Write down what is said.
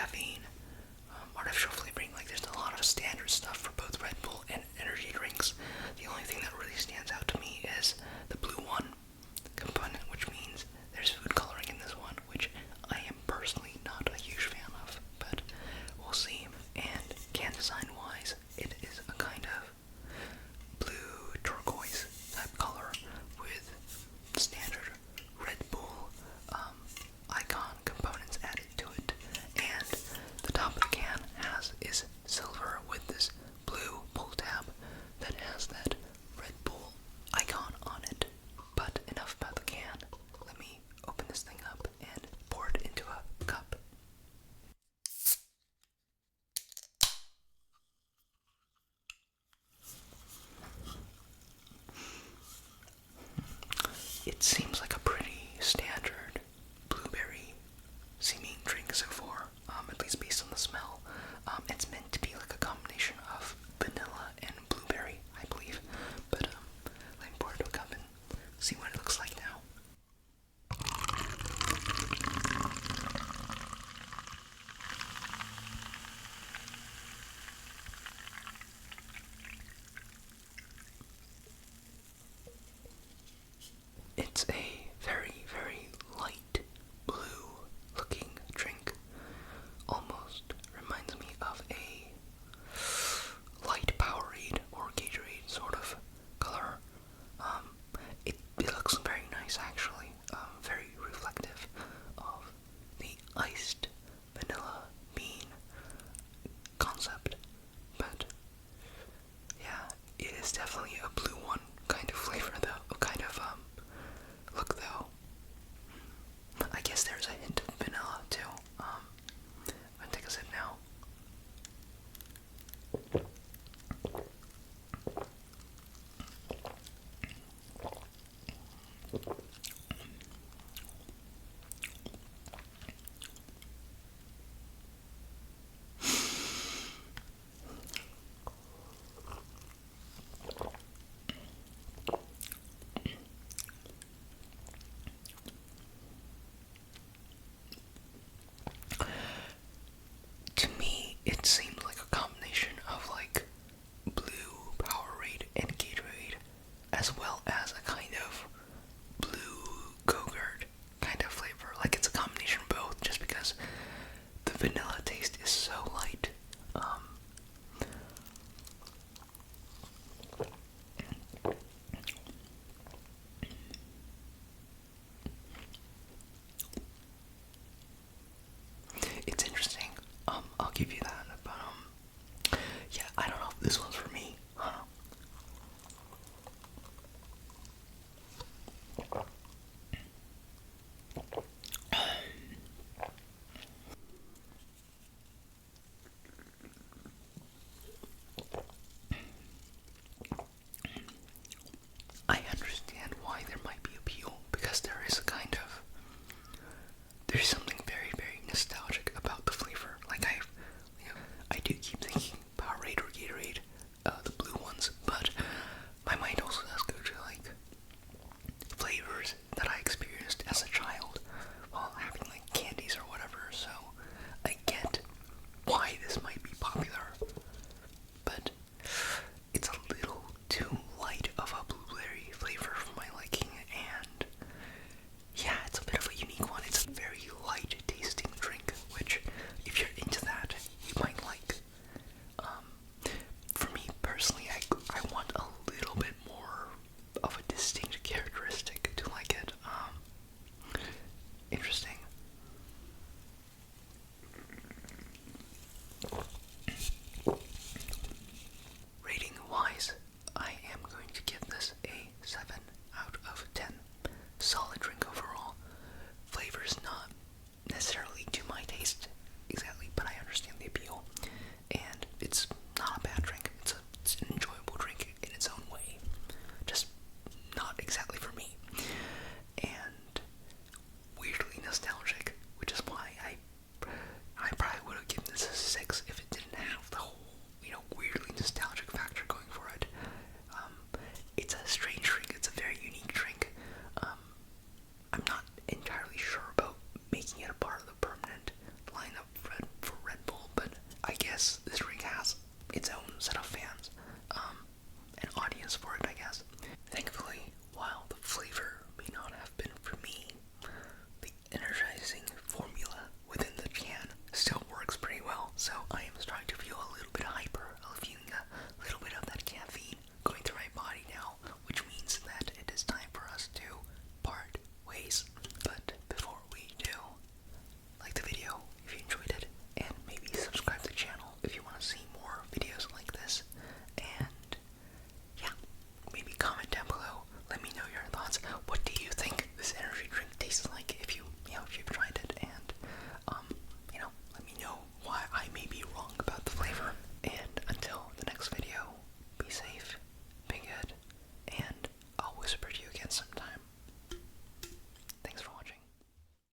caffeine, artificial flavoring. Like there's a lot of standard stuff for both Red Bull and energy drinks. The only thing that really stands out to me is the blue one component, which means there's food coloring in this one, which I am personally not a huge fan of, but we'll see. And can design wise, it is a kind of blue turquoise type color with standard Red Bull icon components added to it, and the top of the can is silver with this blue pull tab that has that Red Bull icon on it. But enough about the can. Let me open this thing up and pour it into a cup. It seems like a pretty standard blueberry seeming drink so far, at least based on the smell. It's meant to be like a combination of vanilla and blueberry, I believe. But let me pour it into a cup and see what it looks like now. It's a very, very light blue looking drink. Almost reminds me of a light Powerade or Gatorade sort of color. It looks very nice actually. Very reflective of the iced vanilla bean concept. But yeah, it is definitely a blue one kind of flavor though, kind of look though. I guess there's a hint of vanilla too. I'm gonna take a sip now. To me, it seemed like a combination of like blue Powerade and Gatorade, as well as a kind of blue Go-Gurt kind of flavor. Like it's a combination of both, just because the vanilla taste is so light. It's interesting. I'll give you that, but yeah, I don't know if this one's for me. I understand why there might be appeal, because there's something very, very nostalgic about the flavor. Like I do keep thinking Powerade or Gatorade, the blue ones, but my mind also does go to like flavors that I experienced as a child while having like candies or whatever. So I get why this might be popular, but it's a little too light of a blueberry flavor for my liking, and yeah, it's a bit of a unique one. It's a very light tasting drink, which if you're into that, you might like. For me personally, I want a little bit more of a distinct characteristic to like it. Interesting. So I am starting to feel a little bit hyped